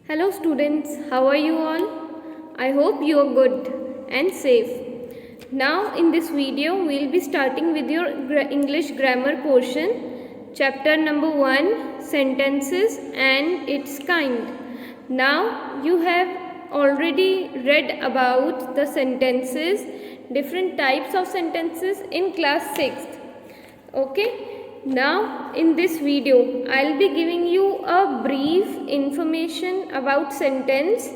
Hello students, how are you all? I hope you are good and safe. Now in this video we will be starting with your English grammar portion, chapter number 1, sentences and its kind. Now you have already read about the sentences, different types of sentences in class 6th. Okay. Now in this video I'll be giving you a brief information about sentence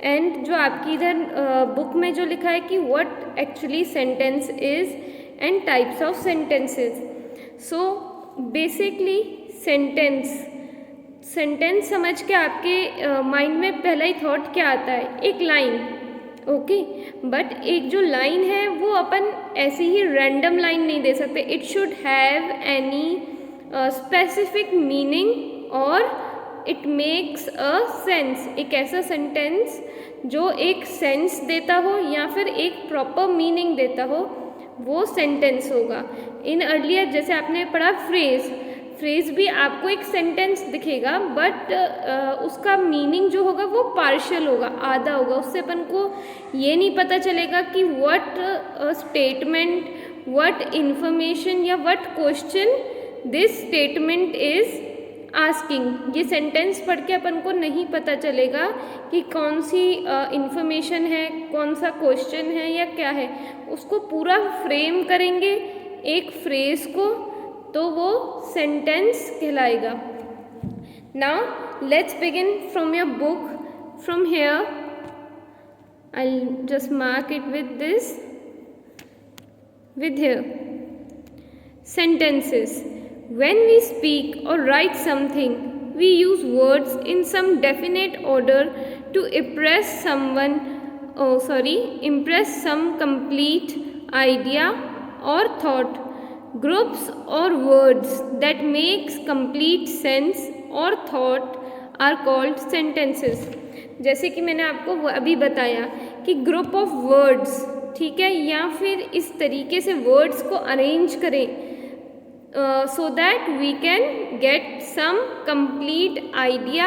and जो आपकी इधर book में जो लिखा है कि what actually sentence is and types of sentences. So basically sentence समझ के आपके माइंड में पहला ही थॉट क्या आता है? एक लाइन. ओके बट एक जो लाइन है वो अपन ऐसे ही रैंडम लाइन नहीं दे सकते. It should have any specific meaning और इट मेक्स अ सेंस. एक ऐसा सेंटेंस जो एक सेंस देता हो या फिर एक प्रॉपर मीनिंग देता हो वो सेंटेंस होगा. इन अर्लियर जैसे आपने पढ़ा फ्रेज भी आपको एक सेंटेंस दिखेगा बट उसका मीनिंग जो होगा वो पार्शियल होगा, आधा होगा. उससे अपन को ये नहीं पता चलेगा कि व्हाट स्टेटमेंट, व्हाट इंफॉर्मेशन या what question this statement is asking. ये सेंटेंस पढ़ के अपन को नहीं पता चलेगा कि कौन सी इंफॉर्मेशन है, कौन सा क्वेश्चन है या क्या है. उसको पूरा फ्रेम करेंगे एक फ्रेज को तो वो सेंटेंस कहलाएगा. Now let's begin from your book. From here I just mark it with this, with here. Sentences. When we speak or write something, we use words in some definite order to impress some complete idea or thought. Groups or words that makes complete sense or thought are called sentences. जैसे कि मैंने आपको अभी बताया कि group of words, ठीक है, या फिर इस तरीके से वर्ड्स को अरेंज करें so that we can get some complete idea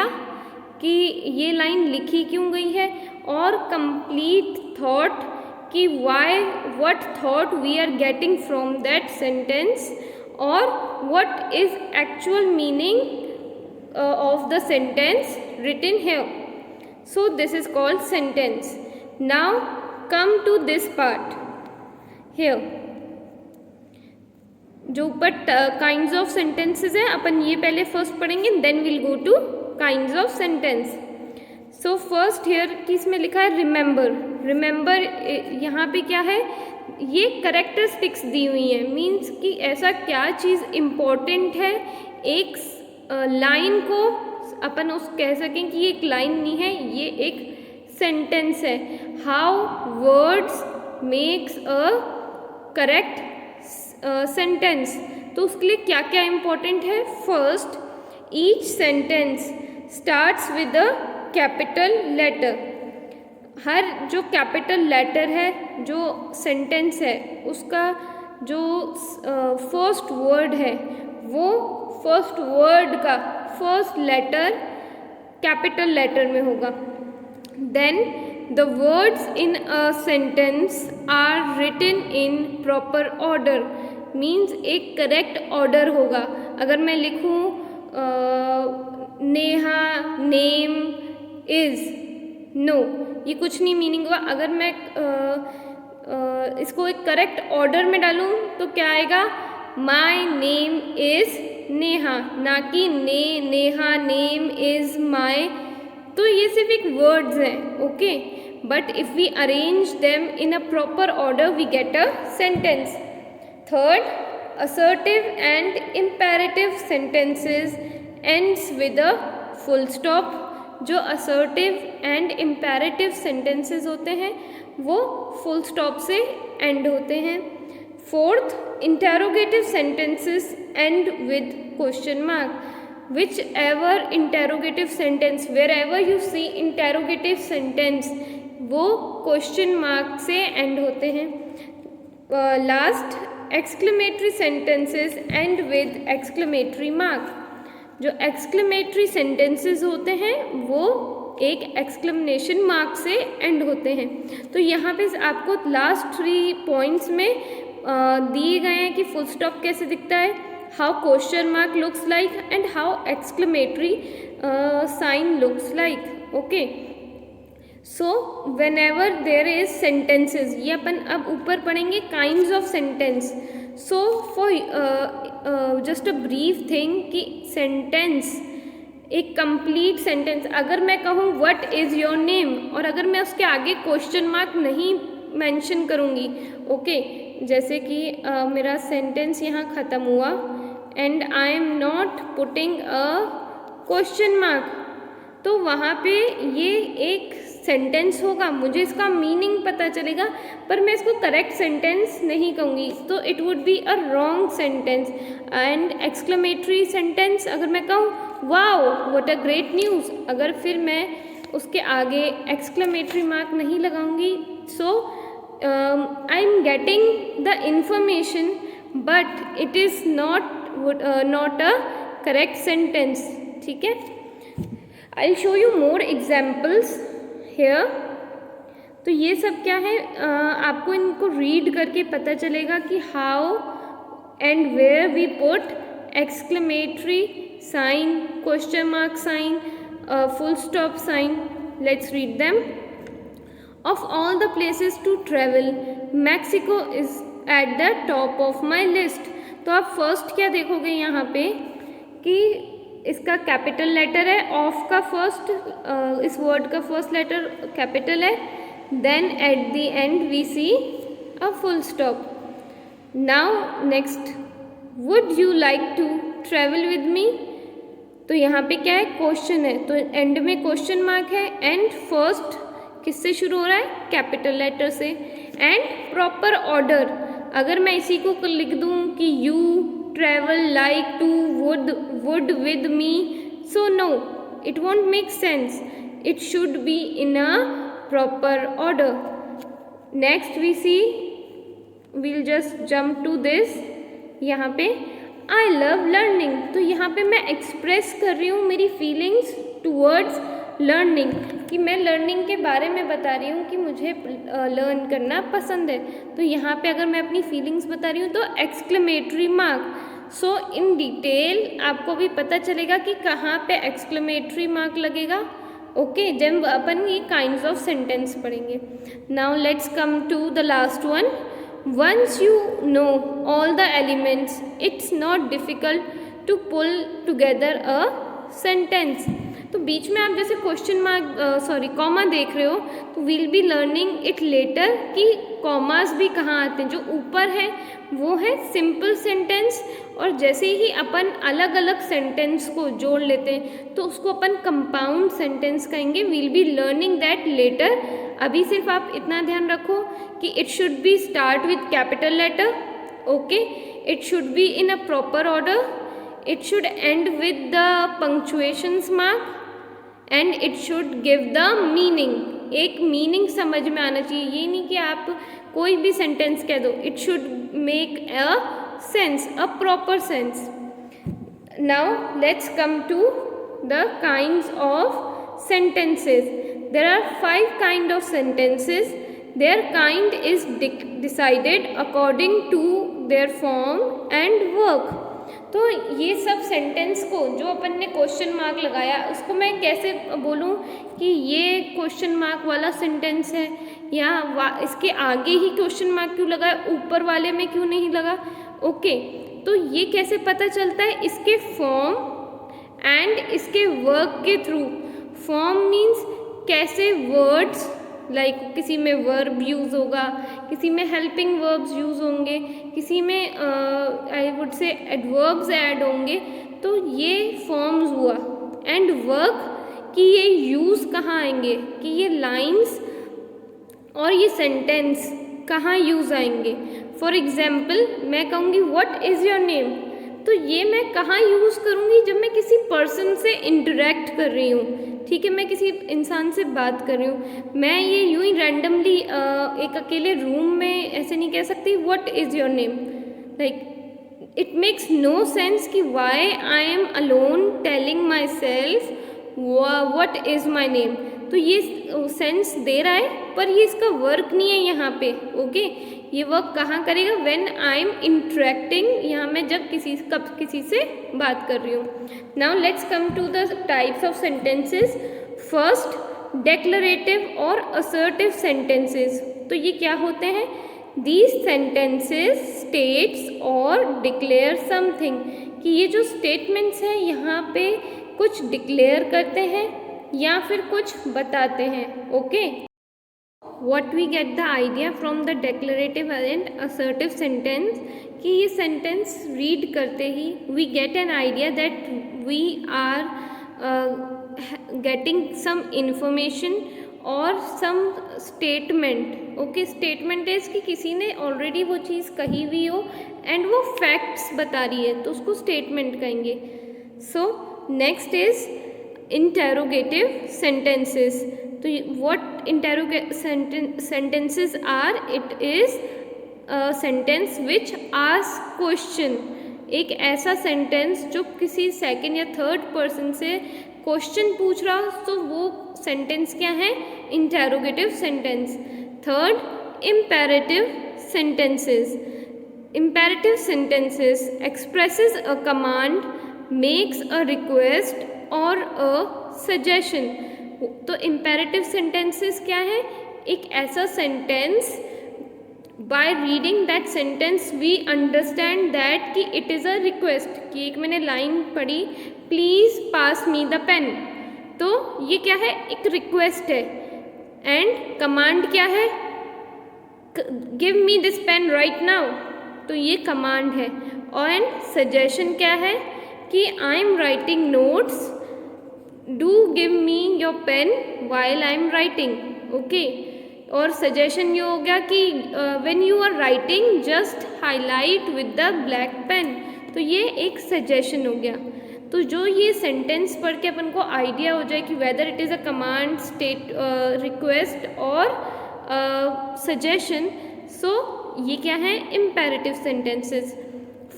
कि ये लाइन लिखी क्यों गई है और complete thought कि why, what thought we are getting from that sentence or what is actual meaning of the sentence written here. So this is called sentence. Now come to this part here. जो ऊपर kinds of sentences हैं अपन ये पहले first पढ़ेंगे, then will go to kinds of sentence. So first here कि इसमें लिखा है रिमेंबर. रिमेंबर यहाँ पे क्या है, ये करेक्टरिस्टिक्स दी हुई हैं. मीन्स कि ऐसा क्या चीज़ इम्पोर्टेंट है एक लाइन को अपन उस कह सकें कि ये एक लाइन नहीं है, ये एक सेंटेंस है. How words makes a correct sentence. तो उसके लिए क्या क्या इम्पोर्टेंट है. First, each sentence starts with a capital letter. हर जो कैपिटल लेटर है जो सेंटेंस है उसका जो फर्स्ट वर्ड है वो फर्स्ट वर्ड का फर्स्ट लेटर कैपिटल लेटर में होगा. Then the words in a sentence are written in proper order. means एक correct order होगा. अगर मैं लिखूँ नेहा नेम इज, नो, ये कुछ नहीं मीनिंग हुआ. अगर मैं इसको एक करेक्ट ऑर्डर में डालूँ तो क्या आएगा, माई नेम इज नेहा, ना कि नेहा नेम इज माई. तो ये सिर्फ एक वर्ड्स हैं. Okay but if we arrange them in a proper order we get a sentence. Third, assertive and imperative sentences ends with a full stop. जो assertive and imperative sentences होते हैं वो full stop से end होते हैं. Fourth, interrogative sentences end with question mark. Whichever interrogative sentence, wherever you see interrogative sentence वो question mark से and होते हैं. Last, exclamatory sentences and with exclamatory mark. जो एक्सक्लेमेटरी सेंटेंसेस होते हैं वो एक एक्सक्लेमेशन मार्क से एंड होते हैं। तो यहाँ पे आपको लास्ट 3 पॉइंट्स में दिए गए हैं कि फुल स्टॉप कैसे दिखता है, how question mark looks like and how exclamatory sign looks like. Okay, so whenever there is sentences, ये अपन अब ऊपर पढ़ेंगे kinds of sentence. So for just a brief thing कि सेंटेंस, एक कंप्लीट सेंटेंस, अगर मैं कहूँ व्हाट इज़ योर नेम और अगर मैं उसके आगे क्वेश्चन मार्क नहीं मेंशन करूँगी, ओके, जैसे कि मेरा सेंटेंस यहाँ ख़त्म हुआ and I am not putting a question mark, तो वहाँ पे ये एक सेंटेंस होगा, मुझे इसका मीनिंग पता चलेगा, पर मैं इसको करेक्ट सेंटेंस नहीं कहूँगी, तो it would be a wrong sentence. And exclamatory sentence अगर मैं कहूँ wow what a great news, अगर फिर मैं उसके आगे एक्सक्लेमेटरी मार्क नहीं लगाऊंगी, so I am getting the information but it is not a correct sentence. ठीक है, I will show you more examples here. तो ये सब क्या है, आपको इनको रीड करके पता चलेगा कि how and where we put exclamatory sign, question mark sign, full stop sign. Let's read them. Of all the places to travel, Mexico is at the top of my list. तो आप first क्या देखोगे यहाँ पे कि इसका capital letter है, of का फर्स्ट, इस वर्ड का फर्स्ट लेटर कैपिटल है, then at the end we see a full stop. Now next, would you like to travel with me, तो यहाँ पे क्या है, क्वेश्चन है, तो एंड में क्वेश्चन मार्क है, एंड फर्स्ट किससे शुरू हो रहा है, कैपिटल लेटर से, एंड प्रॉपर ऑर्डर, अगर मैं इसी को लिख दूँ कि you travel like to would with me, so no it won't make sense, it should be in a proper order. Next we see, we'll just jump to this, यहाँ पे I love learning, तो यहाँ पे मैं express कर रही हूँ मेरी फीलिंग्स टूवर्ड्स लर्निंग, कि मैं लर्निंग के बारे में बता रही हूँ कि मुझे लर्न करना पसंद है, तो यहाँ पे अगर मैं अपनी फीलिंग्स बता रही हूँ तो exclamatory mark. So in detail आपको भी पता चलेगा कि कहाँ पे एक्सक्लेमेटरी मार्क लगेगा। ओके, जब अपन ये काइंड्स ऑफ सेंटेंस पढ़ेंगे। Now let's come to the last one. Once you know all the elements, it's not difficult to pull together a sentence. तो बीच में आप जैसे क्वेश्चन मार्क कॉमा देख रहे हो, तो will be learning it later कि कॉमास भी कहाँ आते हैं। जो ऊपर है वो है सिंपल सेंटेंस, और जैसे ही अपन अलग अलग सेंटेंस को जोड़ लेते हैं तो उसको अपन कंपाउंड सेंटेंस कहेंगे। Will be learning that letter. अभी सिर्फ आप इतना ध्यान रखो कि it should be start with capital letter, okay, it should be in a proper order, it should end with the punctuations mark, and it should give the meaning. एक meaning समझ में आना चाहिए, ये नहीं कि आप कोई भी सेंटेंस कह दो, it should make a sense, a proper sense. Now let's come to the kinds of sentences. There are 5 kind of sentences. Their kind is decided according to their form and work. तो ये सब sentence को जो अपन ने question mark लगाया उसको मैं कैसे बोलूँ कि ये क्वेश्चन मार्क वाला सेंटेंस है, या इसके आगे ही क्वेश्चन मार्क क्यों लगा है, ऊपर वाले में क्यों नहीं लगा। ओके, तो ये कैसे पता चलता है, इसके फॉर्म एंड इसके वर्क के थ्रू। फॉर्म मीन्स कैसे वर्ड्स, लाइक किसी में वर्ब यूज़ होगा, किसी में हेल्पिंग वर्ब्स यूज़ होंगे, किसी में I would say adverbs add होंगे, तो ये फॉर्म्स हुआ। एंड वर्क कि ये यूज़ कहाँ आएंगे, कि ये लाइंस और ये सेंटेंस कहाँ यूज़ आएंगे। फॉर एग्जाम्पल मैं कहूँगी व्हाट इज़ योर नेम, तो ये मैं कहाँ यूज़ करूँगी, जब मैं किसी पर्सन से इंटरेक्ट कर रही हूँ, ठीक है, मैं किसी इंसान से बात कर रही हूँ। मैं ये यूँ ही रैंडमली एक अकेले रूम में ऐसे नहीं कह सकती what is your name, like it makes no sense कि why I am alone telling myself what is my name. तो ये सेंस दे रहा है पर ये इसका वर्क नहीं है यहाँ पे। ओके, ये वर्क कहाँ करेगा? व्हेन आई एम इंटरेक्टिंग, यहाँ मैं जब किसी से बात कर रही हूँ। Now let's come to the types of sentences. First, declarative और असर्टिव सेंटेंसेस। तो ये क्या होते हैं? These sentences states और declare something, कि ये जो statements हैं यहाँ पे कुछ declare करते हैं या फिर कुछ बताते हैं। Okay, what we get the idea from the declarative and assertive sentence, कि ये sentence read करते ही we get an idea that we are getting some information और some statement. Okay, statement is कि किसी ने ऑलरेडी वो चीज़ कही हुई हो एंड वो फैक्ट्स बता रही है तो उसको स्टेटमेंट कहेंगे। So next is interrogative sentences. तो what sentences are? It is sentence which ask question. एक ऐसा सेंटेंस जो किसी सेकंड या थर्ड पर्सन से क्वेश्चन पूछ रहा हो, तो वो सेंटेंस क्या है? Interrogative sentence. Third, imperative sentences. Imperative sentences expresses a command, makes a request और अ सजेशन। तो इम्पेरेटिव सेंटेंसेस क्या है? एक ऐसा sentence by reading that sentence we understand that कि इट इज़ अ रिक्वेस्ट, कि एक मैंने लाइन पढ़ी, please pass me the pen, तो ये क्या है? एक रिक्वेस्ट है। एंड कमांड क्या है? Give me this pen right now, तो ये कमांड है। और सजेशन क्या है? कि I am writing notes, do give me your pen while I am writing. Okay, और सजेशन ये हो गया कि when you are writing just highlight with the black pen, तो ये एक सजेशन हो गया। तो जो ये सेंटेंस पढ़ के अपन को आइडिया हो जाए कि whether it is a command, state, request और सजेशन, सो ये क्या है? Imperative sentences.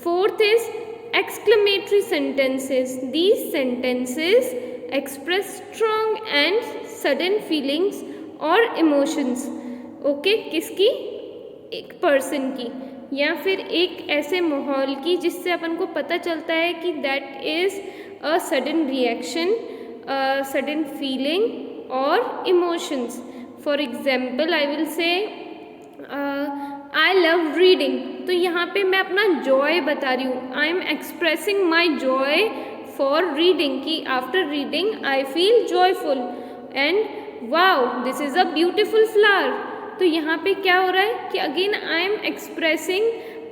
Fourth is exclamatory sentences. These sentences express strong and sudden feelings और इमोशंस। ओके, किसकी? एक पर्सन की या फिर एक ऐसे माहौल की जिससे अपन को पता चलता है कि that is a sudden reaction, sudden feeling और emotions. For example I will say I love reading, तो यहाँ पे मैं अपना जॉय बता रही हूँ। I am expressing my joy for reading, कि after reading I feel joyful and wow this is a beautiful flower. तो यहाँ पे क्या हो रहा है कि again I am expressing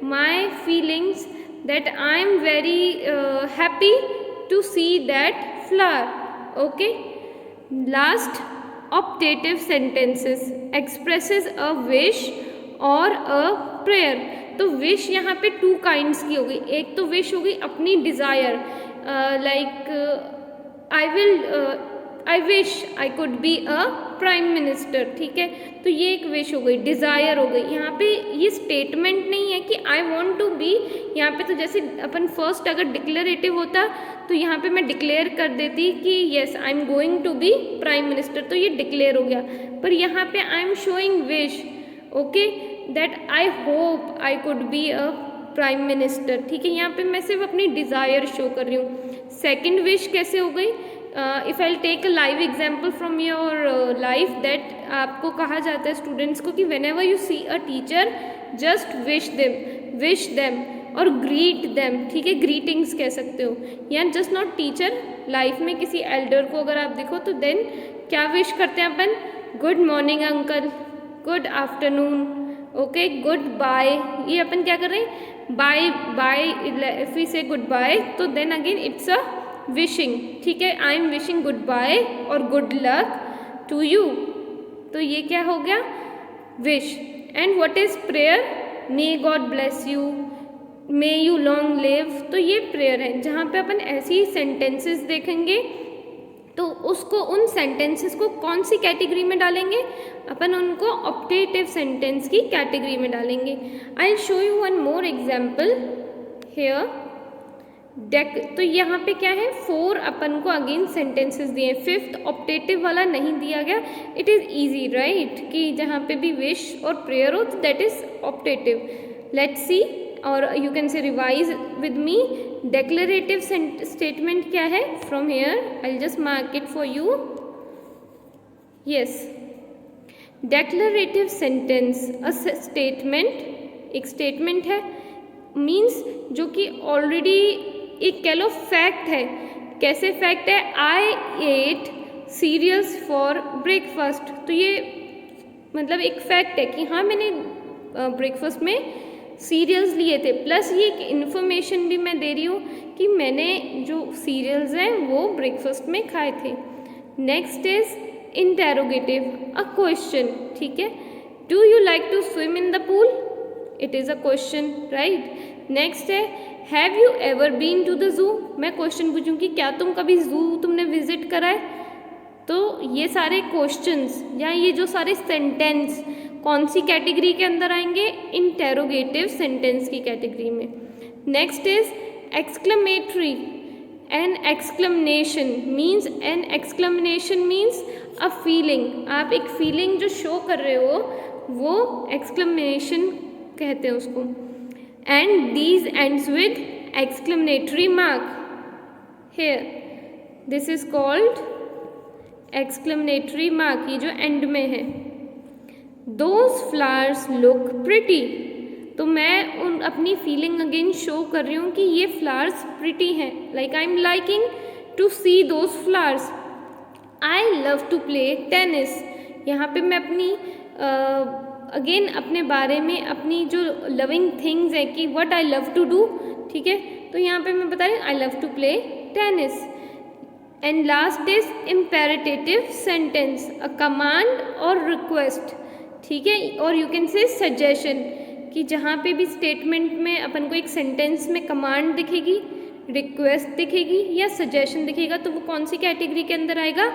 my feelings that I am very happy to see that flower. Okay, last, optative sentences expresses a wish और a prayer. तो विश यहाँ पे टू काइंड्स की हो गई। एक तो विश हो गई अपनी desire, like I wish I could be a prime minister, ठीक है, तो ये एक विश हो गई, डिज़ायर हो गई। यहाँ पे ये स्टेटमेंट नहीं है कि आई वॉन्ट टू बी। यहाँ पे तो जैसे अपन फर्स्ट अगर डिक्लेरेटिव होता तो यहाँ पे मैं डिक्लेयर कर देती कि yes I am going to be prime minister, तो ये डिक्लेयर हो गया। पर यहाँ पे I am showing wish, okay, that I hope I could be a prime minister, ठीक है। यहाँ पे मैं सिर्फ अपनी डिज़ायर शो कर रही हूँ। सेकेंड विश कैसे हो गई? If I like a live example from your life, that आपको कहा जाता है स्टूडेंट्स को कि whenever you see a teacher just wish them और ग्रीट देम, ठीक है, ग्रीटिंग्स कह सकते हो। या जस्ट नॉट टीचर, लाइफ में किसी एल्डर को अगर आप देखो तो देन क्या विश करते हैं अपन? Good morning uncle, good afternoon, okay, good bye. ये अपन क्या कर रहे हैं? Bye, if we say good bye तो then again it's a wishing, ठीक है, I am wishing good bye और गुड लक टू यू, तो ये क्या हो गया? Wish. And what is prayer? May God bless you, may you long live, तो ये प्रेयर है। जहाँ पे अपन ऐसी सेंटेंसेस देखेंगे तो उसको, उन सेंटेंसेस को कौन सी कैटेगरी में डालेंगे? अपन उनको ऑप्टेटिव सेंटेंस की कैटेगरी में डालेंगे। आई will show you one more example hair तो यहाँ पे क्या है, 4 अपन को अगेन सेंटेंसेस दिए हैं, 5th ऑप्टेटिव वाला नहीं दिया गया. इट इज़ ईजी राइट कि जहाँ पे भी विश और प्रेयर हो तो that is optative. Let's see, और you can say revise with me. Declarative statement क्या है? From here I will just mark it for you. Yes, declarative sentence a statement, एक स्टेटमेंट है मीन्स जो कि ऑलरेडी एक कह लो फैक्ट है. कैसे फैक्ट है? आई एट सीरियल्स फॉर ब्रेकफास्ट. तो ये मतलब एक फैक्ट है कि हाँ मैंने ब्रेकफास्ट में सीरियल्स लिए थे. प्लस ये एक इन्फॉर्मेशन भी मैं दे रही हूँ कि मैंने जो सीरियल्स हैं वो ब्रेकफास्ट में खाए थे. Next is interrogative, a question. ठीक है, do you like to swim in the pool? It is a question right. Next है have you ever been to the zoo. मैं क्वेश्चन पूछूंगी क्या तुम कभी जू तुमने विजिट करा है? तो ये सारे क्वेश्चंस या ये जो सारे सेंटेंस कौन सी कैटेगरी के अंदर आएंगे? इंटेरोगेटिव सेंटेंस की कैटेगरी में. Next is exclamatory. An exclamation means a feeling. आप एक फीलिंग जो शो कर रहे हो वो एक्सक्लेमेशन कहते हैं उसको. And these ends with exclamatory mark. Here this is called exclamatory mark, ये जो एंड में है. Those flowers look pretty. तो मैं उन अपनी फीलिंग अगेन शो कर रही हूँ कि ये फ्लावर्स प्रिटी हैं. Like I am liking to see those flowers. I love to play tennis. यहाँ पे मैं अपनी अगेन अपने बारे में अपनी जो लविंग थिंग्स है कि what I love to do. ठीक है, तो यहाँ पे मैं बता रही हूँ I love to play tennis. And last is imperative sentence, a command और रिक्वेस्ट. ठीक है, और यू कैन से सजेशन कि जहाँ पे भी स्टेटमेंट में अपन को एक सेंटेंस में कमांड दिखेगी, रिक्वेस्ट दिखेगी या सजेशन दिखेगा तो वो कौन सी कैटेगरी के अंदर आएगा?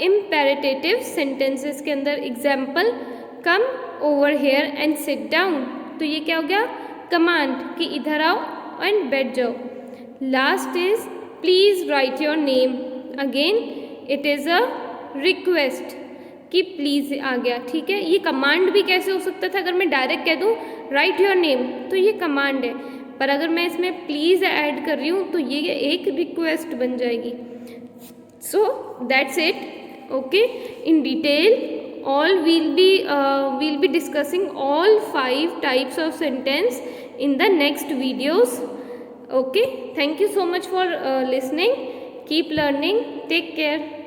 इम्पेरेटिव सेंटेंसेस के अंदर. Example, come over here and sit down. तो ये क्या हो गया? कमांड कि इधर आओ एंड बैठ जाओ. Last is please right your name. Again it is a request कि प्लीज़ आ गया. ठीक है, ये कमांड भी कैसे हो सकता था? अगर मैं डायरेक्ट कह दूँ राइट योर नेम तो ये कमांड है, पर अगर मैं इसमें प्लीज़ ऐड कर रही हूँ तो ये एक रिक्वेस्ट बन जाएगी. So that's it. Okay, in detail all we'll be discussing all 5 types of sentence in the next videos. Okay, thank you so much for listening. Keep learning. Take care.